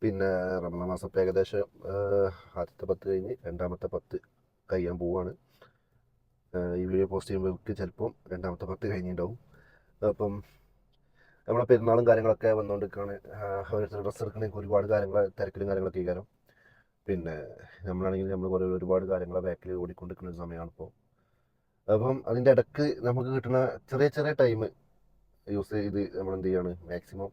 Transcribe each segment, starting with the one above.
പിന്നെ റമദാൻ മാസം ഇപ്പോൾ ഏകദേശം ആദ്യത്തെ 10 കഴിഞ്ഞ് രണ്ടാമത്തെ 10 കഴിയാൻ പോവുകയാണ്. ഈ വീഡിയോ പോസ്റ്റ് ചെയ്യുമ്പോഴേക്ക് ചിലപ്പം രണ്ടാമത്തെ 10 കഴിഞ്ഞിട്ടുണ്ടാവും. അപ്പം നമ്മളെ പെരുന്നാളും കാര്യങ്ങളൊക്കെ വന്നുകൊണ്ടിരിക്കുകയാണ്. ഓരോരുത്തർ ഡ്രസ്സ് എടുക്കണമെങ്കിൽ ഒരുപാട് കാര്യങ്ങൾ തിരക്കിലും കാര്യങ്ങളൊക്കെ കാരണം പിന്നെ നമ്മളാണെങ്കിൽ നമ്മൾ ഒരുപാട് കാര്യങ്ങളെ ബാക്കിൽ ഓടിക്കൊണ്ടിരിക്കുന്ന ഒരു സമയമാണ് ഇപ്പോൾ. അപ്പം അതിൻ്റെ ഇടയ്ക്ക് നമുക്ക് കിട്ടുന്ന ചെറിയ ചെറിയ ടൈം യൂസ് ചെയ്ത് നമ്മൾ എന്ത് ചെയ്യാണ് മാക്സിമം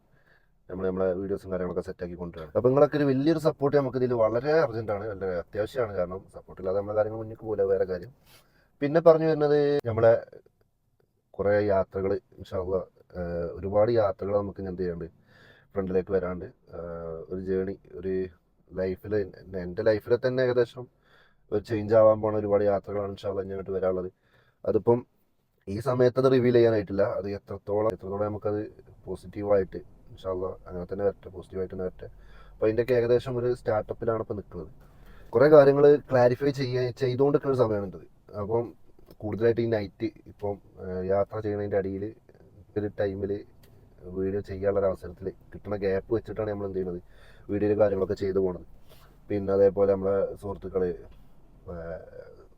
നമ്മളെ വീഡിയോസും കാര്യങ്ങളൊക്കെ സെറ്റാക്കി കൊണ്ടുവരാണ്. അപ്പോൾ നിങ്ങളൊക്കെ ഒരു വലിയൊരു സപ്പോർട്ട് നമുക്ക് ഇതിൽ വളരെ അർജൻറ്റാണ്, വളരെ അത്യാവശ്യമാണ്. കാരണം സപ്പോർട്ടില്ലാതെ നമ്മളെ കാര്യങ്ങൾ മുന്നിലേക്ക് പോലെ വേറെ കാര്യം. പിന്നെ പറഞ്ഞു വരുന്നത് നമ്മളെ കുറേ യാത്രകൾ ഇൻഷാ അല്ലാഹ് ഒരുപാട് യാത്രകൾ നമുക്ക് എന്ത് ചെയ്യാണ്ട് ഫ്രണ്ടിലേക്ക് വരാണ്ട് ഒരു ജേണി ഒരു ലൈഫിൽ എൻ്റെ ലൈഫിൽ തന്നെ ഏകദേശം ഒരു ചേഞ്ച് ആവാൻ പോണ ഒരുപാട് യാത്രകളാണ് ഇൻഷാ അല്ലാഹ് ഇങ്ങോട്ട് വരാനുള്ളത്. അതിപ്പം ഈ സമയത്ത് അത് റിവീൽ ചെയ്യാനായിട്ടില്ല. അത് എത്രത്തോളം നമുക്കത് പോസിറ്റീവായിട്ട് ഇൻഷാ അല്ലാഹ് അങ്ങനെ തന്നെ വരട്ടെ, പോസിറ്റീവായിട്ട് തന്നെ വരട്ടെ. അപ്പോൾ അതിൻ്റെയൊക്കെ ഏകദേശം ഒരു സ്റ്റാർട്ടപ്പിലാണ് ഇപ്പോൾ നിൽക്കുന്നത്. കുറേ കാര്യങ്ങൾ ക്ലാരിഫൈ ചെയ്തുകൊണ്ടിരിക്കുന്ന ഒരു സമയമുണ്ട്. അപ്പം കൂടുതലായിട്ട് ഈ നൈറ്റ് ഇപ്പം യാത്ര ചെയ്യുന്നതിൻ്റെ അടിയിൽ ഒരു ടൈമിൽ വീഡിയോ ചെയ്യാനുള്ള അവസരത്തിൽ കിട്ടുന്ന ഗ്യാപ്പ് വെച്ചിട്ടാണ് നമ്മൾ എന്ത് ചെയ്യുന്നത് വീഡിയോയിൽ കാര്യങ്ങളൊക്കെ ചെയ്തു പോകുന്നത്. പിന്നെ അതേപോലെ നമ്മളെ സുഹൃത്തുക്കൾ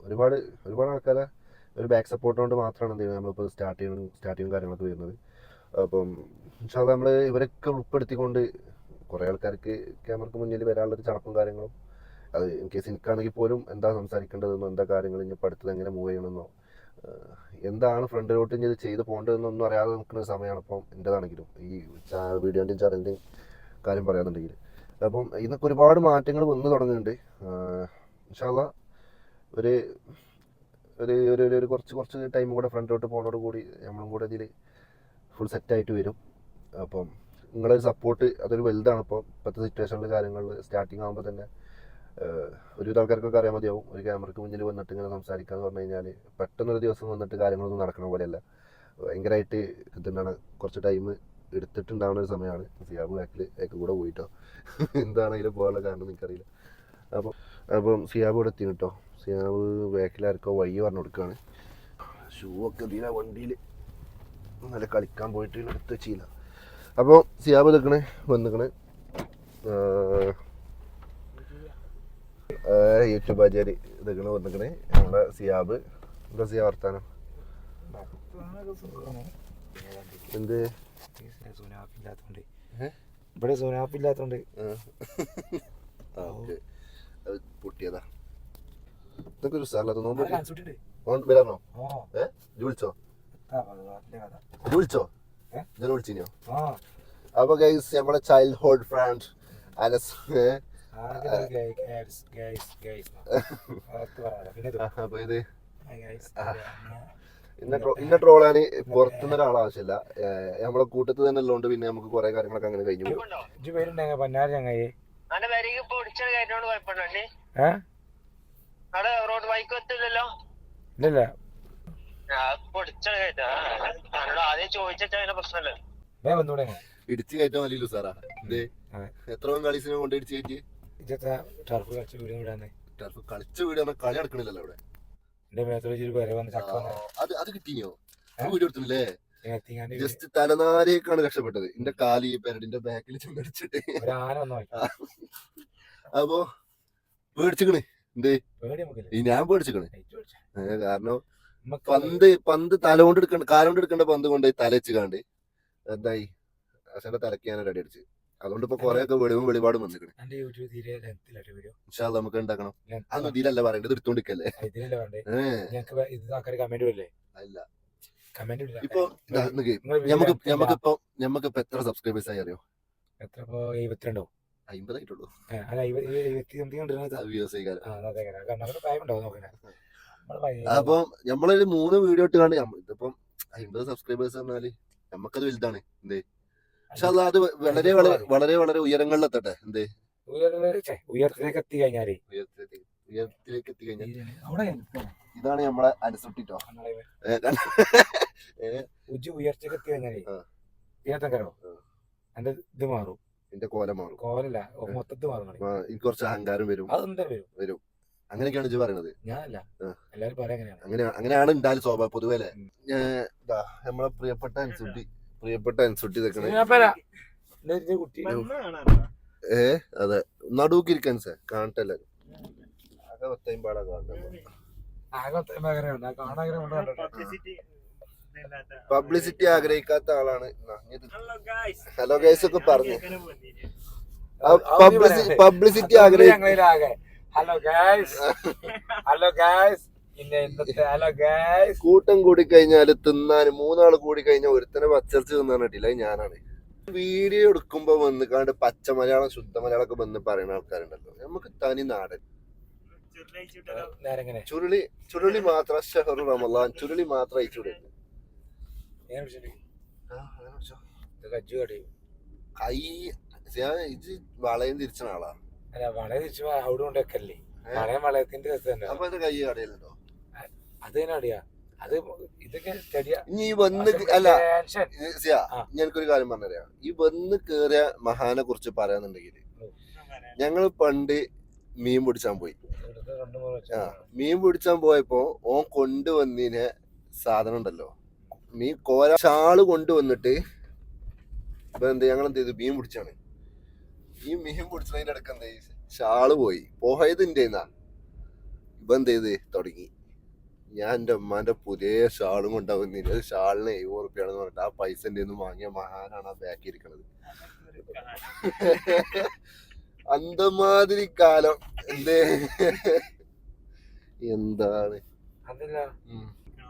ഒരുപാട് ആൾക്കാരെ ഒരു ബാക്ക് സപ്പോർട്ട് കൊണ്ട് മാത്രമാണ് എന്ത് ചെയ്യുന്നത് നമ്മളിപ്പോൾ സ്റ്റാർട്ടിങ് കാര്യങ്ങളൊക്കെ വരുന്നത്. അപ്പം ഇൻഷാ അല്ലാഹ് നമ്മൾ ഇവരൊക്കെ ഉൾപ്പെടുത്തിക്കൊണ്ട് കുറേ ആൾക്കാർക്ക് ക്യാമറക്ക് മുന്നിൽ വരാനുള്ളൊരു ചടപ്പും കാര്യങ്ങളും, അത് ഇൻ കേസ് എനിക്കാണെങ്കിൽ പോലും എന്താ സംസാരിക്കേണ്ടതെന്നോ എന്താ കാര്യങ്ങൾ ഇനി പഠിത്തം എങ്ങനെ മൂവ് ചെയ്യണമെന്നോ എന്താണ് ഫ്രണ്ടിലോട്ട് ഇനി ഇത് ചെയ്ത് പോകേണ്ടതെന്നൊന്നും അറിയാതെ നിൽക്കുന്ന സമയമാണ് ഇപ്പം എൻ്റെതാണെങ്കിലും ഈ വീഡിയോൻ്റെയും ചാനലിൻ്റെയും കാര്യം പറയാന്നുണ്ടെങ്കിൽ. അപ്പം ഇന്നൊക്കെ ഒരുപാട് മാറ്റങ്ങൾ വന്നു തുടങ്ങുന്നുണ്ട്. ഇൻഷാ അല്ലാഹ് ഒരു ഒരു ഒരു കുറച്ച് ടൈം കൂടെ ഫ്രണ്ടിലോട്ട് പോകുന്നതോട് കൂടി നമ്മളും കൂടെ ഇതിൽ ഫുൾ സെറ്റായിട്ട് വരും. അപ്പം നിങ്ങളൊരു സപ്പോർട്ട് അതൊരു വലുതാണ്. ഇപ്പോഴത്തെ സിറ്റുവേഷനിൽ കാര്യങ്ങളിൽ സ്റ്റാർട്ടിങ് ആകുമ്പോൾ തന്നെ ഒരുവിധ ആൾക്കാർക്കൊക്കെ അറിയാൻ മതിയാവും. ഒരു ക്യാമറയ്ക്ക് മുന്നിൽ വന്നിട്ട് ഇങ്ങനെ സംസാരിക്കുക എന്ന് പറഞ്ഞു കഴിഞ്ഞാൽ പെട്ടെന്നൊരു ദിവസം വന്നിട്ട് കാര്യങ്ങളൊന്നും നടക്കണ പോലെയല്ല. ഭയങ്കരമായിട്ട് ഇതെന്താണ് കുറച്ച് ടൈം എടുത്തിട്ടുണ്ടാവുന്ന ഒരു സമയമാണ്. സിയാബ് ബാക്കിൽ കൂടെ പോയിട്ടോ എന്താണ് അതിൽ പോകാനുള്ള കാരണം എനിക്കറിയില്ല. അപ്പം സിയാബ് ഇവിടെ എത്തി കേട്ടോ. സിയാബ് ബാക്കിലാർക്കോ വഴി പറഞ്ഞു കൊടുക്കുകയാണ്. ഷൂ ഒക്കെ ഇതിലാ വണ്ടിയിൽ നല്ല കളിക്കാൻ പോയിട്ട് എടുത്ത് വെച്ചില്ല. അപ്പോൾ സിയാബ് വന്നിക്കണേ യൂട്യൂബ് ആചാരി വന്നിക്കണേ നമ്മുടെ സിയാബ്. എന്താ സിയാ വർത്താനം? എന്ത് ഇവിടെ സോനാപ്പില്ലാത്തോണ്ട് പൊട്ടിയതാ. ഇതൊക്കെ ഒരു സ്ഥലത്ത് വരാനോ? വിളിച്ചോ വിളിച്ചിനോ? അപ്പൊ ഗൈസ് നമ്മളെ ചൈൽഡ്ഹുഡ് ഫ്രണ്ട് അനസ് അപ്പൊ ഇത് ഇന്ന ട്രോളാണ്. പുറത്തുനിന്ന് ഒരാൾ ആവശ്യമില്ല, നമ്മളെ കൂട്ടത്തിൽ തന്നെ ഉള്ളതുകൊണ്ട് പിന്നെ നമുക്ക് കുറെ കാര്യങ്ങളൊക്കെ അങ്ങനെ കഴിഞ്ഞു. ഇടിച്ചു കയറ്റാൻ മതിയല്ലോ സാറാ. ഇതേ എത്ര കളീസിനെ കൊണ്ട് ഇടിച്ചു കയറ്റി ടർഫ് കളിച്ച വീട് കളി നടക്കണില്ലല്ലോ അവിടെ. അത് കിട്ടിയോ? വീഡിയോ എടുത്തില്ലേ? ജസ്റ്റ് തലനാരേക്കാണ് രക്ഷപ്പെട്ടത്. എന്റെ കാല് ഈ പെരടിന്റെ ബാക്കിൽ ചെന്നടിച്ചിട്ട് അപ്പൊ പേടിച്ചിക്കണ്. എന്തേ ഞാൻ പേടിച്ചിക്കണ്. കാരണം പന്ത് തലകൊണ്ട് എടുക്കണ്ട കാലുകൊണ്ട് എടുക്കേണ്ട പന്ത് കൊണ്ട് തലച്ച് കാണ്ട് എന്തായി അച്ഛന്റെ തലക്ക് ഞാൻ റെഡി അടിച്ച്. അതുകൊണ്ട് ഇപ്പൊ കൊറേ ഒക്കെ വെളിപാടും വന്നിക്കണ്. നമുക്ക് ഉണ്ടാക്കണം. അതൊന്നും ഇതിലല്ല പറയേണ്ടത്, എടുത്തോണ്ടിരിക്കല്ലേ. അല്ല ഇപ്പൊ ഞമ്മക്കിപ്പോ എത്ര സബ്സ്ക്രൈബേഴ്സ് ആയി അറിയോ? 50 ആയിട്ടുള്ളൂ. അപ്പൊ നമ്മളൊരു 3 വീഡിയോ ഇട്ട് കാണി. ഇതിപ്പം 50 സബ്സ്ക്രൈബേഴ്സ് പറഞ്ഞാല് നമ്മക്കത് വലുതാണ്. എന്തേ പക്ഷെ അത് വളരെ ഉയരങ്ങളിലെത്തട്ടെ. എന്തേ ഉയരത്തിലേക്ക് എത്തിക്കഴിഞ്ഞാൽ ഇതാണ് നമ്മളെ അനുസരിട്ടോ. ഉയർച്ചക്ക് എത്തി കഴിഞ്ഞാലേ എന്റെ ഇത് മാറും, എന്റെ കോലം മാറും. കോലല്ല മൊത്തത്തിൽ മാറും. എനിക്ക് കുറച്ച് അഹങ്കാരം വരും. വരും. അങ്ങനെയൊക്കെയാണ് ഇജ്ജ് പറയണത്. ഞാനല്ല, എല്ലാരും പറയാ അങ്ങനെയാണ് ഉണ്ടായാലും സ്വഭാവം പൊതുവേ. നമ്മളെ പ്രിയപ്പെട്ട അനുസരിച്ച് അതെ നടുക്കിരിക്കാൻ സാർ കാണട്ടല്ലേ ആകെ 10 കാണുന്നത് പബ്ലിസിറ്റി ആഗ്രഹിക്കാത്ത ആളാണ് ഹലോ ഗൈസ് ഒക്കെ പറഞ്ഞു പബ്ലിസിറ്റി കൂട്ടം കൂടി കഴിഞ്ഞാല് തിന്നാന് 3 ആള് കൂടി കഴിഞ്ഞാൽ ഒരുത്തനെ പച്ചർച്ച് തിന്നാൻ കിട്ടില്ല അത് ഞാനാണ്. വീഡിയോ എടുക്കുമ്പോ വന്ന് കാണ്ട് പച്ച മലയാളം ശുദ്ധ മലയാളം ഒക്കെ വന്ന് പറയുന്ന ആൾക്കാരുണ്ടല്ലോ. നമുക്ക് തനി നാടൻ ചുരുളി മാത്രം ഷഹറു റമളാൻ ചുരുളി മാത്രം അയച്ചുകൂടെ കൈ ഇത് വളയം തിരിച്ച ആളാ. വളയം തിരിച്ചു അവിടെ കൊണ്ടൊക്കെല്ലേ വളയത്തിന്റെ അപ്പൊ അത് കൈ കടയിലുണ്ടോ? അത് തന്നെ അറിയാ അത് ഇതൊക്കെ ഇനി വന്ന് അല്ല ഞങ്ങൾക്കൊരു കാര്യം പറഞ്ഞറിയാം. ഈ വന്ന് കേറിയ മഹാനെ കുറിച്ച് പറയാന്നുണ്ടെങ്കിൽ ഞങ്ങള് പണ്ട് മീൻ പിടിച്ചാൻ പോയി. മീൻ പിടിച്ചാൻ പോയപ്പോ ഓൻ കൊണ്ടുവന്നതിന് സാധനം ഉണ്ടല്ലോ മീൻ കോര ഷാള് കൊണ്ടുവന്നിട്ട് ഇപ്പൊ ഞങ്ങൾ എന്ത് ചെയ്തു മീൻ പിടിച്ചാണ്. ഈ മീൻ പിടിച്ചതിന്റെ ഇടക്ക് എന്താ ഷാള് പോയത് എന്റെ ഇപ്പൊ എന്ത് ചെയ്ത് തുടങ്ങി. ഞാൻ എന്റെ ഉമ്മാന്റെ പുതിയ ഷാളും കൊണ്ടാവുന്നില്ല. ഷാളിന് 70 റുപ്യാണെന്ന് പറഞ്ഞിട്ട് ആ പൈസ എന്റെ ഒന്നും വാങ്ങിയ മഹാനാണ് ആ ബാക്കി ഇരിക്കണത്. അന്തമാതിരി കാലം എന്താണ്.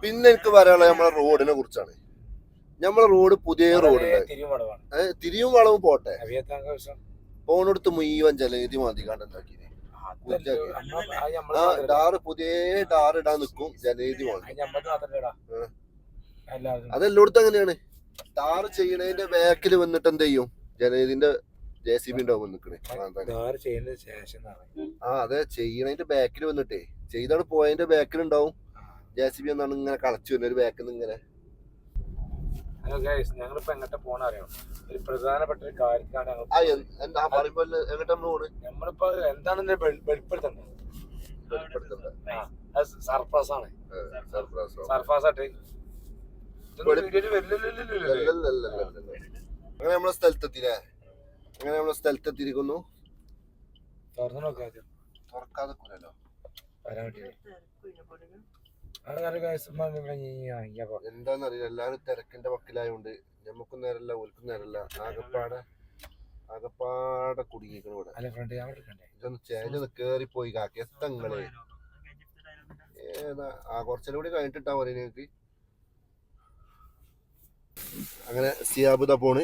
പിന്നെ എനിക്ക് പറയാനുള്ളത് നമ്മളെ റോഡിനെ കുറിച്ചാണ്. നമ്മളെ റോഡ് പുതിയ റോഡ് തിരിയും വളവും പോട്ടെ പോണടുത്ത് മുഴുവൻ ജലനിധി മാതികാണ്ട് ഉണ്ടാക്കി ടാറ് പുതിയ ടാർ ഇടാൻ നിക്കും ജലനിധി അതെല്ലായിടത്തും അങ്ങനെയാണ്. ടാർ ചെയ്യണതിന്റെ ബാക്കിൽ വന്നിട്ട് എന്ത് ചെയ്യും ജലനിധിന്റെ JCB ഉണ്ടാവും നിക്കണേ. അതെ ചെയ്യണതിന്റെ ബാക്കിൽ വന്നിട്ടേ ചെയ്താണ് പോയതിന്റെ ബാക്കിൽ ഉണ്ടാവും JCB എന്നാണ് ഇങ്ങനെ കളച്ചു വരുന്ന ഒരു ബാക്കിൽ നിന്ന് ഇങ്ങനെ. ഞങ്ങളിപ്പോ എങ്ങോട്ട് പോണറിയാം ഒരു പ്രധാനപ്പെട്ട ഒരു കാര്യത്തിലാണ് നമ്മളിപ്പോ എന്താണ് വെളിപ്പെടുത്തുന്നത് സർപ്രൈസ് ആണ്. സർപ്രൈസ് ആയിട്ട് അങ്ങനെ നമ്മളെ സ്ഥലത്തെത്തില്ലേ അങ്ങനെ നമ്മളെ സ്ഥലത്തെത്തിയിരിക്കുന്നു. തുറക്കാതെ കൂലല്ലോ എന്താന്നറിയില്ല. എല്ലാരും തിരക്കിന്റെ വക്കിലായോണ്ട് ഞമ്മക്കും നേരല്ല ഓൽക്കും നേരല്ല. ആകപ്പാടെ കുടുങ്ങിക്കണ ഇവിടെ. ഇതൊന്ന് ചേഞ്ച് കേറിപ്പോയി കാക്കി എത്തങ്ങള് ഏതാ കുറച്ചും കൂടി കഴിഞ്ഞിട്ടാ പറയുന്നത് നിങ്ങക്ക്. അങ്ങനെ സിയാബുദ പോണ്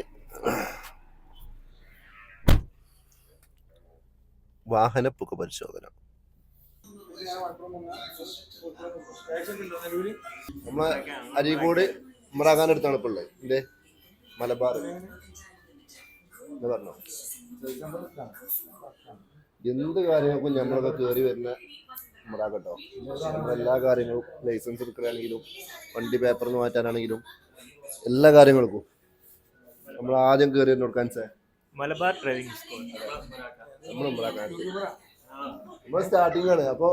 വാഹനപ്പുക പരിശോധന. നമ്മളെ അരീക്കോട് ഇമ്രാഖാൻ അടുത്താണ് ഇപ്പൊ ഉള്ളത്. എന്റെ മലബാർ എന്ന് പറഞ്ഞോ. എന്ത് കാര്യങ്ങൾക്കും നമ്മളൊക്കെ കയറി വരുന്ന ഇമ്രാഖ് കേട്ടോ. എല്ലാ കാര്യങ്ങളും ലൈസൻസ് എടുക്കുകയാണെങ്കിലും വണ്ടി പേപ്പറിന് മാറ്റാനാണെങ്കിലും എല്ലാ കാര്യങ്ങൾക്കും നമ്മൾ ആദ്യം കയറി കൊടുക്കാൻ മലബാർ ഡ്രൈവിംഗ് സ്കൂൾ നമ്മൾ ഇമ്രാഖാൻ നമ്മൾ സ്റ്റാർട്ടിംഗ് ആണ്. അപ്പൊ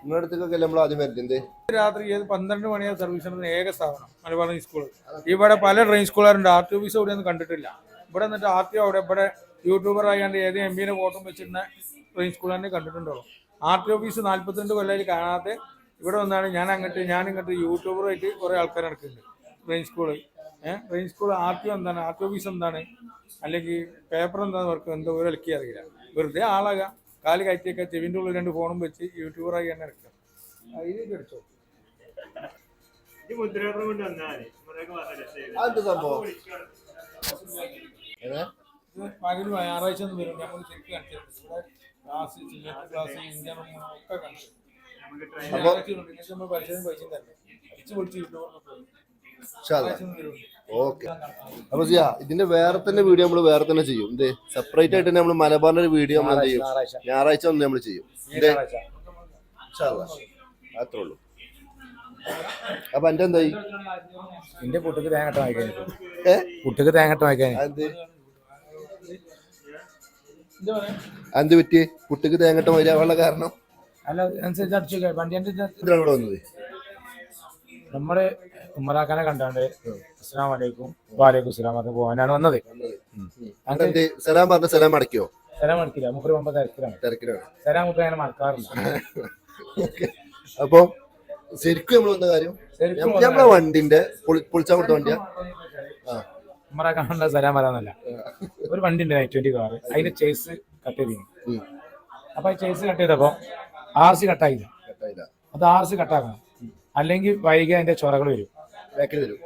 നിങ്ങളുടെ അടുത്തേക്കൊക്കെ നമ്മൾ ആദ്യം വരുന്നത് രാത്രി 12 മണിയാണ് സർവീസ് നടത്തുന്ന ഏക സ്ഥാപനം മലബാർ സ്കൂൾ. ഇവിടെ പല ഡ്രെയിൻ സ്കൂളുകാരുണ്ട്. RTO ഓഫീസ് അവിടെ ഒന്നും കണ്ടിട്ടില്ല. ഇവിടെ എന്നിട്ട് RTO അവിടെ ഇവിടെ യൂട്യൂബർ ആയാണ്ട് ഏത് MP ഫോട്ടോ വെച്ചിരുന്ന ഡ്രെയിൻ സ്കൂളുകാരനെ കണ്ടിട്ടുണ്ടോ? RTO ഓഫീസ് 42 കൊല്ലം കാണാതെ ഇവിടെ വന്നാണ് ഞാനിങ്ങോട്ട് യൂട്യൂബറായിട്ട് കുറെ ആൾക്കാർ നടക്കുന്നുണ്ട്. Drain school drain school RTO എന്താണ്, RTO ഓഫീസ് എന്താണ്, അല്ലെങ്കിൽ പേപ്പർ എന്താന്ന് അവർക്ക് എന്തോ ഒരു ഇളക്കി അറിയില്ല. വെറുതെ ആളാകാം കാല് കയറ്റിയൊക്കെ ചെവിൻ്റെ ഉള്ളിൽ 2 ഫോണും വെച്ച് യൂട്യൂബറായി തന്നെ ഇറക്കുക. അതിലേക്ക് അടിച്ചോ പകല് ഞായറാഴ്ച ഒന്നും വരും. നമ്മൾ ശരിക്കും കാണിച്ചിട്ടുണ്ട്. ഇവിടെ ക്ലാസ് ക്ലാസ് ഇന്ത്യൻ ഒക്കെ കാണിച്ചു നമ്മൾ പരിശോധന പൈസ തന്നെ അടിച്ചു പൊളിച്ച് യൂട്യൂബറിൽ ഓക്കെ. അപ്പൊ ഇതിന്റെ വേറെ തന്നെ വീഡിയോ നമ്മൾ വേറെ തന്നെ ചെയ്യും. എന്ത് സെപ്പറേറ്റ് ആയിട്ട് നമ്മൾ മലബാറിന്റെ ഒരു വീഡിയോ നമ്മൾ എന്ത് ചെയ്യും ഞായറാഴ്ച ഒന്ന് നമ്മൾ ചെയ്യും. അത്രേ ഉള്ളൂ. അപ്പൊ എന്റെ എന്തായി എന്റെ പുട്ടുക്ക് തേങ്ങട്ട വായിക്കാൻ പുട്ടുക്ക് തേങ്ങട്ട വായിക്കാൻ എന്ത് പറ്റി പുട്ടുക്ക് തേങ്ങട്ട വരാനുള്ള കാരണം അല്ല അനുസരിച്ച് അടിച്ചു വണ്ടി ഇവിടെ വന്നത് നമ്മുടെ ഉമ്മറാക്കാനെ കണ്ടാണ്ട് അസ്സലാമു അലൈക്കും വാലൈക്കും അസ്സലാം പറഞ്ഞ് പോകാനാണ് വന്നത്. സലാം പറഞ്ഞ സലാം അടയ്ക്കോ? സലാം അടക്കില്ല, മുപ്പര് മുമ്പ് തിരക്കിലാണ്. സലാം മുപ്പര് അങ്ങനെ മറക്കാറില്ല. അപ്പൊ ശരിക്കും നമ്മൾ വന്ന കാര്യം നമ്മളെ വണ്ടിന്റെ പൊളിച്ചാൻ കൊടുത്ത വണ്ടിയാ. ഉമ്മറാക്കാണ്ട സലാം വരാന്നല്ല, ഒരു വണ്ടി ഉണ്ട് 920 കാറ്, അതിന്റെ ചേസ് കട്ട് ചെയ്തിരുന്നു. അപ്പൊ ആ ചേസ് കട്ട് ചെയ്തപ്പോ RC കട്ടായില്ല. അത് RC കട്ടാക്കണം, അല്ലെങ്കിൽ വൈകി അതിന്റെ ചൊറകൾ വരും,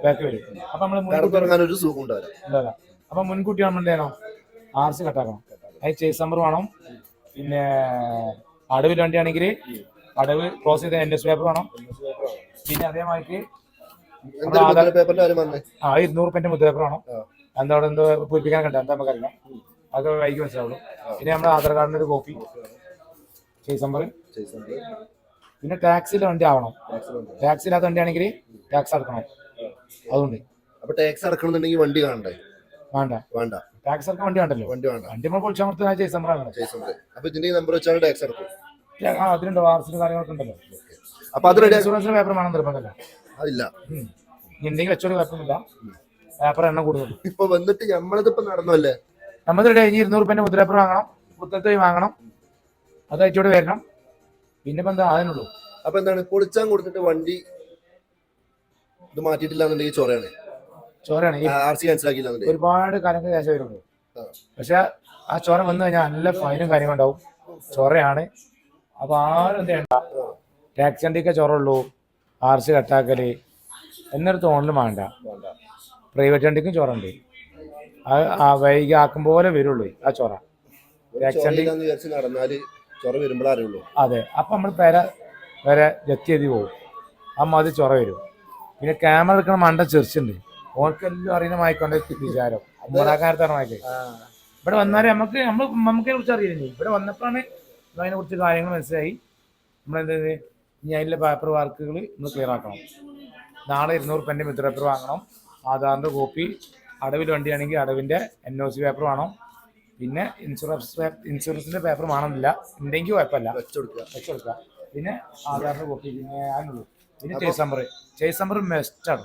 ബാക്ക് വരും. അപ്പൊ നമ്മള് അപ്പൊ മുൻകൂട്ടി നമ്മൾ എന്ത് ചെയ്യണം? RC കട്ടാക്കണം. അതിന് ചേസ് നമ്പർ വേണം. പിന്നെ അടവിൽ വണ്ടിയാണെങ്കിൽ അടവ് ക്ലോസ് ചെയ്ത NS പേപ്പർ വേണം. പിന്നെ അതേമാതിരി 200 മുദ്ര പേപ്പർ വേണം. എന്താ അവിടെ എന്തോ പൂരിപ്പിക്കാൻ കണ്ട എന്താ നമുക്കറിയാം, അത് വൈകി മനസ്സിലാവുള്ളൂ. പിന്നെ നമ്മുടെ ആധാർ കാർഡിന്റെ ഒരു കോപ്പി, ചേസ് നമ്പർ. പിന്നെ ടാക്സിയിലെ വണ്ടി ആവണം. ടാക്സി ഇല്ലാത്ത വണ്ടിയാണെങ്കിൽ ടാക്സ് അടക്കണം. അതുകൊണ്ട് അപ്പൊ ടാക്സ് അടക്കണമെന്നുണ്ടെങ്കിൽ വണ്ടി കാണണ്ടേ? വേണ്ട. ടാക്സ് അടക്കാൻ വണ്ടി വേണ്ടല്ലോ. വണ്ടി നമ്മൾ പൊളിച്ചാൽ ചേസ് നമ്പർ ആണ്. അപ്പൊ ഇതിന്റെ നമ്പർ വെച്ചാണ് ടാക്സ് അടക്കും. അതിനുണ്ടോ വാർഷിക കാര്യങ്ങളൊക്കെ ഉണ്ടല്ലോ. അപ്പൊ അത് ഇൻഷുറൻസിന് പേപ്പർ വേണം നിർബന്ധമല്ല. അതില്ല, എന്തെങ്കിലും വെച്ചോട് കുഴപ്പമൊന്നുമില്ല. പേപ്പർ എണ്ണം കൂടുതൽ. ഇപ്പൊ വന്നിട്ട് നമ്മളിതിപ്പോ നടന്നല്ലേ, നമ്മൾ കഴിഞ്ഞ് 200 മുദ്ര പേപ്പർ വാങ്ങണം, പുത്തത്ത് വാങ്ങണം, അത് അയച്ചോട് വരണം. പിന്നെ ഇപ്പൊ എന്താ അതിനുള്ളൂ. അപ്പൊ എന്താണ് പൊളിച്ചാൻ കൊടുത്തിട്ട് വണ്ടി ഇത് മാറ്റിയിട്ടില്ല എന്നുണ്ടെങ്കിൽ ചോറയാണ്. RC cancel ആക്കിയില്ല. ഒരുപാട് കാര്യങ്ങൾ ക്യാഷ് വരുള്ളൂ. പക്ഷെ ആ ചോര വന്നു കഴിഞ്ഞാൽ നല്ല ഫൈനും കാര്യങ്ങളും ഉണ്ടാവും. ചോറയാണ്. അപ്പൊ ആരും എന്ത് ചെയ്യണ്ട, ടാക്സി വണ്ടിയൊക്കെ ചോറുള്ളൂ, RC കട്ടാക്കല് എന്നൊരു തോന്നലും വേണ്ട. പ്രൈവറ്റ് വണ്ടിക്കും ചോറുണ്ട്. അത് വൈകി ആക്കും പോലെ വരുള്ളൂ ആ ചോറ. ടാക്സി വണ്ടി നടന്നാല് ചൊറ വരുമ്പോഴേ അറിയുള്ളൂ. അതെ. അപ്പൊ നമ്മൾ വരെ ജപ്തി ചെയ്ത് പോകും. ആ മതി ചൊറ വരും. പിന്നെ ക്യാമറ എടുക്കണ മണ്ട ചെറിച്ചുണ്ട്, ഓർക്കെല്ലാം അറിയുന്ന വായിക്കൊണ്ട് വിചാരം അമ്മറാക്കാരത്താണ് വായിക്കേ. ഇവിടെ വന്നാലേ നമുക്കതിനെ കുറിച്ച് അറിയില്ലേ. ഇവിടെ വന്നപ്പോഴാണ് അതിനെ കുറിച്ച് കാര്യങ്ങൾ മനസ്സിലായി. നമ്മളെന്ത് ഇനി അതിലെ പേപ്പർ വർക്കുകൾ നമ്മൾ ക്ലിയർ ആക്കണം. നാളെ 200 മുദ്ര പേപ്പർ വാങ്ങണം, ആധാറിൻ്റെ കോപ്പി, അടവിൽ വണ്ടിയാണെങ്കിൽ അടവിൻ്റെ NOC പേപ്പർ വേണം. പിന്നെ ഇൻഷുറൻസിൻ്റെ പേപ്പർ വേണമെന്നില്ല, ഉണ്ടെങ്കിൽ കുഴപ്പമില്ല, വെച്ചെടുക്കുക. പിന്നെ ആധാറിൻ്റെ കോപ്പി, പിന്നെ അതിനുള്ളൂ. പിന്നെ ചേസ് നമ്പർ മെസ്റ്റാണ്.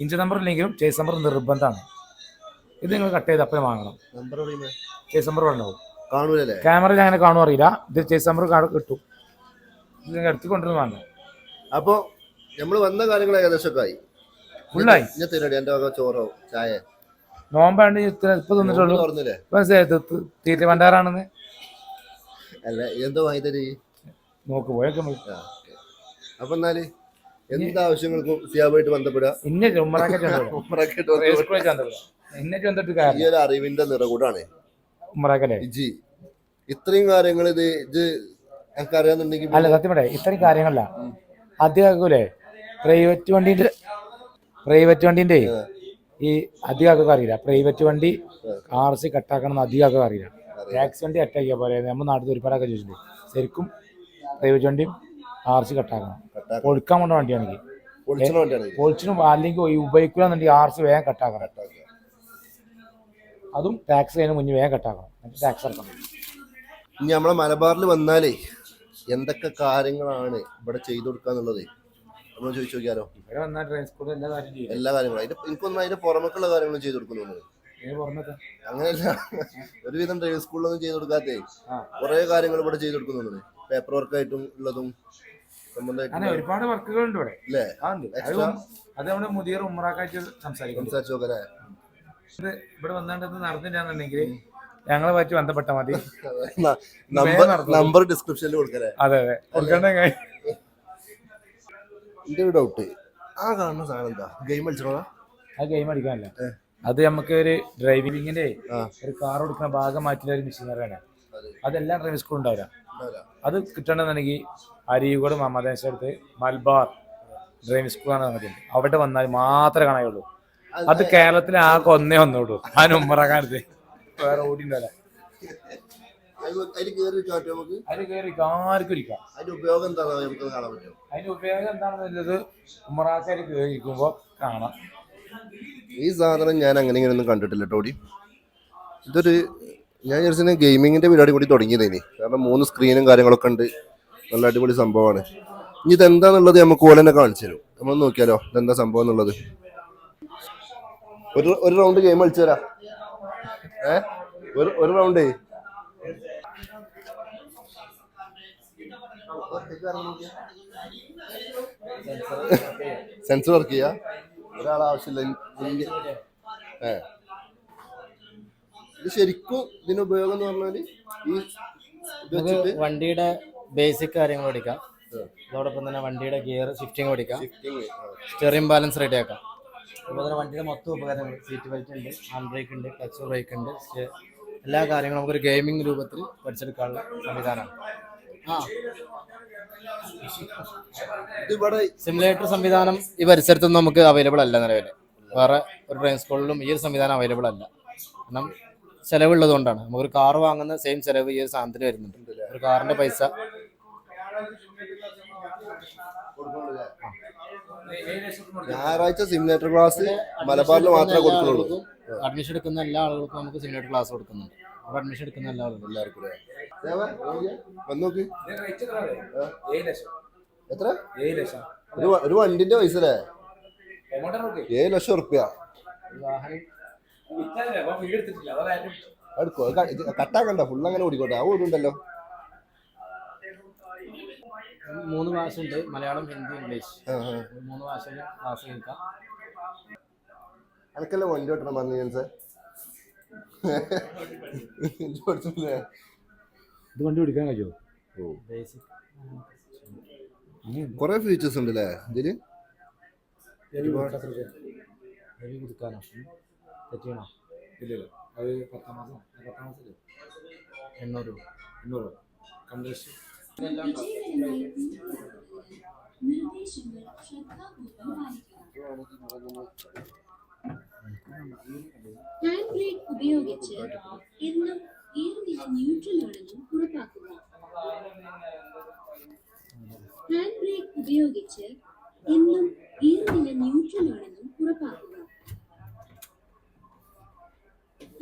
ഇഞ്ച് നമ്പർ ഇല്ലെങ്കിലും ചേസ് നമ്പർ നിർബന്ധമാണ്. ഇത് നിങ്ങൾ കട്ട് ചെയ്ത് അപ്പം വാങ്ങണം. ചേസ് നമ്പർ ഉണ്ടാവും. ക്യാമറയിൽ അങ്ങനെ കാണും അറിയില്ല. ഇത് ചേസ് നമ്പർ കിട്ടും. ഇത് നിങ്ങൾ എടുത്ത് കൊണ്ടുവന്ന് വാങ്ങണം. അപ്പോൾ നമ്മൾ വന്ന കാര്യങ്ങൾ ഏകദേശമൊക്കെ ആയി, ഫുള്ളായി. ചോറോ ചായ നോമ്പാണ്ട് ഇപ്പൊ തന്നിട്ടുള്ളൂ. തീറ്റ ഭണ്ഡാരാണെന്ന് അല്ല എന്തോ വാങ്ങി തരീ നോക്ക് പോയൊക്കെ. അപ്പൊ എന്നാല് എന്താവശ്യങ്ങൾക്കും സിയാബായിട്ട് ബന്ധപ്പെടുക. അറിവിന്റെ നിറകൂടാണ് ഇജി. ഇത്രയും കാര്യങ്ങൾ ഇത് എനിക്ക് അറിയാന്നുണ്ടെങ്കിൽ അല്ല സത്യം പറയേ, ഇത്രയും കാര്യങ്ങളല്ല അധികമാക്കൂലേ. പ്രൈവറ്റ് വണ്ടിന്റെ ഈ അധികമൊക്കെ അറിയില്ല. പ്രൈവറ്റ് വണ്ടി RC കട്ടാക്കണം അധികമൊക്കെ അറിയില്ല. ടാക്സി വണ്ടി അറ്റാക്കിയ പോലെ നമ്മുടെ നാട്ടിൽ ഒരുപാടൊക്കെ ചോദിച്ചിട്ടുണ്ട്. ശരിക്കും പ്രൈവറ്റ് വണ്ടിയും RC കട്ടാക്കണം. പൊളിക്കാൻ കൊണ്ട വണ്ടിയാണെങ്കിൽ പൊളിച്ചിനും അല്ലെങ്കിൽ ഉപയോഗിക്കുകയാണെന്നുണ്ടെങ്കിൽ RC വേഗം കട്ടാക്കണം. അതും ടാക്സ് കഴിഞ്ഞ മുന്നേ വേഗം കട്ടാക്കണം. ടാക്സ് അടക്കണം. ഇനി നമ്മളെ മലബാറിൽ വന്നാലേ എന്തൊക്കെ കാര്യങ്ങളാണ് ഇവിടെ ചെയ്തു കൊടുക്കാന്നുള്ളത് നമ്മൾ ചോദിച്ചു നോക്കിയാലോ. ഇവിടെ വന്നാൽ ഡ്രൈവിംഗ് സ്കൂളിൽ എല്ലാ കാര്യങ്ങളും എനിക്കൊന്നും അതിന്റെ പുറമേക്കുള്ള കാര്യങ്ങളും ചെയ്തു കൊടുക്കുന്നുണ്ട്. അങ്ങനെയല്ല, ഒരുവിധം ഡ്രൈവിംഗ് സ്കൂളിലൊന്നും ചെയ്തു കൊടുക്കാത്തേ കുറെ കാര്യങ്ങൾ ഇവിടെ ചെയ്തു കൊടുക്കുന്നുണ്ട്. പേപ്പർ വർക്കായിട്ടും ഉള്ളതും ഒരുപാട് വർക്കുകൾ ഉണ്ട് ഇവിടെ. അത് നമ്മുടെ മുതിർ ഉമ്മറാക്കായിട്ട് സംസാരിച്ചോക്കല്ലേ. ഇവിടെ വന്നിട്ട് നടന്നില്ലാന്നുണ്ടെങ്കിൽ ഞങ്ങളെ പറ്റി ബന്ധപ്പെട്ടാൽ മതി. നമ്പർ ഡിസ്ക്രിപ്ഷനിൽ കൊടുക്കല്ലേ. അതെ കൊടുക്കേണ്ട കാര്യം. എന്റെ ഡൗട്ട്, ആ കാണുന്ന സാധനം എന്താ? ഗെയിം കളിച്ചോ? ആ ഗെയിം അടിക്കാനല്ല, അത് നമുക്ക് ഒരു ഡ്രൈവിങ്ങിന്റെ ഒരു കാർ കൊടുക്കുന്ന ഭാഗം മാറ്റുന്ന ഒരു മെഷീനറിയാണ്. അതെല്ലാം ഡ്രൈവിംഗ് സ്കൂൾ ഉണ്ടാവില്ല. അത് കിട്ടണമെന്നുണ്ടെങ്കിൽ അരീക്കോട് മമദേശം അടുത്ത് മലബാർ ഡ്രൈവിംഗ് സ്കൂളാണ് പറഞ്ഞത്. അവിടെ വന്നാൽ മാത്രമേ കാണാനുള്ളൂ. അത് കേരളത്തിൽ ആകെ ഒന്നേ വന്നോളൂ. ആ ഉമ്മറാക്കാനത്ത് വേറെ ഓടിണ്ടല്ല. അതിന് കയറി ആർക്കും ഇരിക്കാം. അതിന്റെ ഉപയോഗം എന്താണെന്നുള്ളത് ഉമ്മറാക്കാർ കയറി ഇരിക്കുമ്പോ കാണാം. ഈ സാധനം ഞാൻ അങ്ങനെ ഇങ്ങനെയൊന്നും കണ്ടിട്ടില്ല ടോടി. ഇതൊരു ഞാൻ വിചാരിച്ച ഗെയിമിങ്ങിന്റെ പരിപാടി കൂടി തുടങ്ങിയതേനി. കാരണം 3 സ്ക്രീനും കാര്യങ്ങളൊക്കെ ഉണ്ട്. നല്ല അടിപൊളി സംഭവമാണ്. ഇനി ഇതെന്താന്നുള്ളത് നമുക്ക് ഓലെന്നെ കാണിച്ചു തരും. നമ്മൾ നോക്കിയാലോ ഇതെന്താ സംഭവം എന്നുള്ളത്. ഒരു റൗണ്ട് ഗെയിം കളിച്ചു തരാം. ഒരു റൗണ്ട് സെൻസർ വർക്ക് ചെയ്യാ. ഒരാളെ ആവശ്യമില്ല. ഇത് ശരിക്കും ഇതിന്റെ ഉപയോഗം എന്ന് പറഞ്ഞാല് ഈ വണ്ടിയുടെ ബേസിക് കാര്യങ്ങൾ പഠിക്കാം. അതോടൊപ്പം തന്നെ വണ്ടിയുടെ ഗിയർ ഷിഫ്റ്റിംഗ് പഠിക്കാം, സ്റ്റിയറിംഗ് ബാലൻസ് റെഡി ആക്കാം. അതുപോലെ തന്നെ വണ്ടിയുടെ മൊത്തം ഉപകരണങ്ങൾ, സീറ്റ് ബെൽറ്റ് ഉണ്ട്, ഹാൻഡ് ബ്രേക്ക് ഉണ്ട്, ക്ലച്ച് ബ്രേക്ക് ഉണ്ട്, എല്ലാ കാര്യങ്ങളും നമുക്കൊരു ഗെയിമിംഗ് രൂപത്തിൽ പഠിച്ചെടുക്കാനുള്ള സംവിധാനമാണ്. സിമുലേറ്റർ സംവിധാനം ഈ പരിസരത്തൊന്നും നമുക്ക് അവൈലബിൾ അല്ല നിലവിൽ. വേറെ ഒരു ഡ്രൈവിംഗ് സ്കൂളിലും ഈ ഒരു സംവിധാനം അവൈലബിൾ അല്ല. കാരണം ചിലവുള്ളത് കൊണ്ടാണ്. നമുക്കൊരു കാർ വാങ്ങുന്ന സെയിം ചിലവ് ഈ ഒരു സാധനത്തിന് വരുന്നുണ്ട്. ഒരു കാറിന്റെ പൈസ ഞായറാഴ്ച സിമുലേറ്റർ ക്ലാസ് മലബാറിൽ മാത്രമേ കൊടുക്കുള്ളൂ. അഡ്മിഷൻ എടുക്കുന്ന എല്ലാ ആളുകൾക്കും നമുക്ക് സിമുലേറ്റർ ക്ലാസ് കൊടുക്കുന്നുണ്ട്. അവിടെ അഡ്മിഷൻ എടുക്കുന്ന എല്ലാ ആളുകളും എല്ലാവർക്കും വന്നോക്ക്. എത്ര? ഒരു വണ്ടിന്റെ പൈസ അല്ലേ? 7 ലക്ഷം ഉറുപ്പ്യ. കട്ടാക്കണ്ട, ഫുള്ള് അങ്ങനെ ഓടിക്കോട്ടെ. ആ ഓടുണ്ടല്ലോ. 3 ഭാഷ ഉണ്ട്, മലയാളം, ഹിന്ദി, ഇംഗ്ലീഷ്. 3 ഭാഷയിൽ ക്ലാസ് കേൾക്കാം. അനക്കല്ലേ വണ്ടി ഓട്ടണം പറഞ്ഞു ഞാൻ സാർ. ഇത് വണ്ടി ഓടിക്കാൻ കഴിയുമോ? കൊറേ ഫീച്ചേഴ്സ് ഉണ്ട് അല്ലേ ഇതില്? കൊടുക്കാനോ തെറ്റിയണോ? ഇല്ലല്ലോ. അത് 10 മാസം 800 രൂപ കണ്ടീഷൻ. ഹാൻഡ് ബ്രേക്ക് ഉപയോഗിച്ച് എന്നും ഏതുനില ന്യൂട്രലാണെന്നും ഉറപ്പാക്കുക. ഹാൻഡ് ബ്രേക്ക് ഉപയോഗിച്ച് എന്നും ഏതുനില ന്യൂട്രലാണെന്നും ഉറപ്പാക്കുക.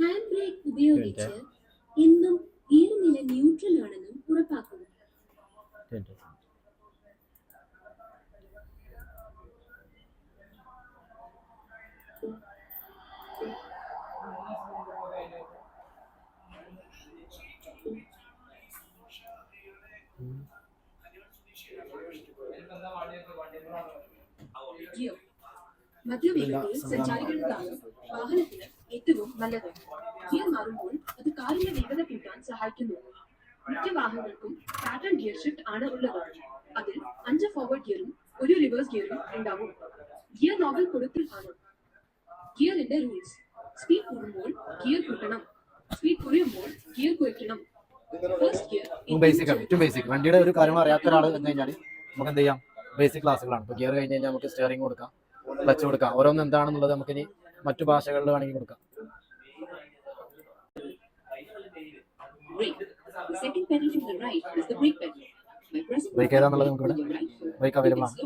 ഹാൻഡ് ബ്രേക്ക് ഉപയോഗിച്ച് എന്നും ഏതുനില ന്യൂട്രലാണെന്നും ഉറപ്പാക്കുക. ജിയോ മധ്യവേഗതയിൽ സഞ്ചാരിക്കുന്നതാണ് വാഹനത്തിന് ഏറ്റവും നല്ലത്. ഗിയർ മാറുമ്പോൾ അത് കാറിന്റെ വേഗത കൂട്ടാൻ സഹായിക്കുന്നു. മിക്ക വാഹനങ്ങൾക്കും പാറ്റേൺ ഗിയർ ഷിഫ്റ്റ് ആണ് ഉള്ളത്. അതിൽ 5 ഫോർവേഡ് ഗിയറും 1 റിവേഴ്സ് ഗിയറും ഉണ്ടാവും. ഗിയർ നോബൽ കൊടുത്തിൽ ആണ്. ഗിയറിന്റെ റൂൾസ്: സ്പീഡ് കൂടുമ്പോൾ ഗിയർ കൂട്ടണം, സ്പീഡ് കുറയുമ്പോൾ ഗിയർ കുറയ്ക്കണം. ഫസ്റ്റ് ഗിയർ ഏറ്റവും ബേസിക് വണ്ടിയുടെ ഒരു കാര്യം അറിയാത്ത ഒരാൾ എന്ന് കഴിഞ്ഞാൽ നമുക്ക് എന്ത് ചെയ്യാം? ബേസിക് ക്ലാസ്സുകളാണ്. ഇപ്പോൾ ഗിയർ കഴിഞ്ഞ് കഴിഞ്ഞാൽ നമുക്ക് സ്റ്റിയറിംഗ് കൊടുക്കാം, ക്ലച്ച് കൊടുക്കാം. ഓരോന്നും എന്താണെന്നുള്ളത് നമുക്ക് ഇനി മറ്റു ഭാഷകളിൽ വേണമെങ്കിൽ കൊടുക്കാം. ബ്രേക്ക് ഏതാന്നുള്ളത് നമുക്ക് ഇവിടെ ബ്രേക്ക് അവൈലബിൾ ആണ്.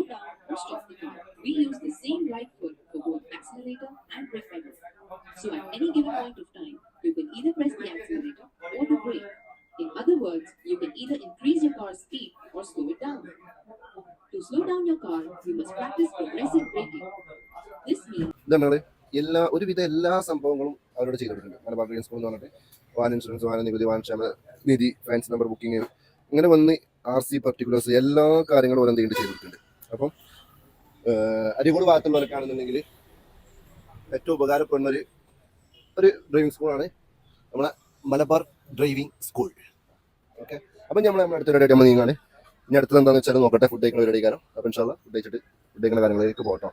We use the same right foot for both accelerator and brake pedal. So at any given point of time, you can either press the accelerator or the brake. In other words, you can either increase your car's speed or slow it down. To slow down your car, you must practice progressive braking. This means ഒരുവിധ എല്ലാ സംഭവങ്ങളും അവരോട് ചെയ്തിട്ടുണ്ട്. Malabar driving school എന്ന് പറഞ്ഞിട്ട് വാഹന insurance, വാഹന നികുതി, വാഹനക്ഷേമ നിധി, ഫാൻസി നമ്പർ ബുക്കിംഗ്, ഇങ്ങനെ വന്ന് RC പർട്ടിക്കുലേഴ്സ് എല്ലാ കാര്യങ്ങളും ഓരോ എന്തെങ്കിലും ചെയ്തിട്ടുണ്ട്. അപ്പം അരികോട് ഭാഗത്തുള്ളവർക്കാണെന്നുണ്ടെങ്കിൽ ഏറ്റവും ഉപകാരപ്പെടുന്ന ഒരു ഡ്രൈവിംഗ് സ്കൂളാണ് നമ്മളെ മലബാർ ഡ്രൈവിംഗ് സ്കൂൾ. ഓക്കെ, അപ്പം നമ്മൾ അടുത്തൊരു റെഡി നമ്മൾ നീങ്ങാണ്. ഇനി അടുത്തത് എന്താണെന്ന് വെച്ചാൽ നോക്കട്ടെ. ഫുഡ് കഴിക്കുന്ന ഒരു റെഡി കാരണം. അപ്പം ഇൻഷാല്ലാ ഫുഡ് കഴിച്ചിട്ട് ഫുഡ് കഴിക്കുന്ന കാര്യങ്ങളിലേക്ക് പോകട്ടോ.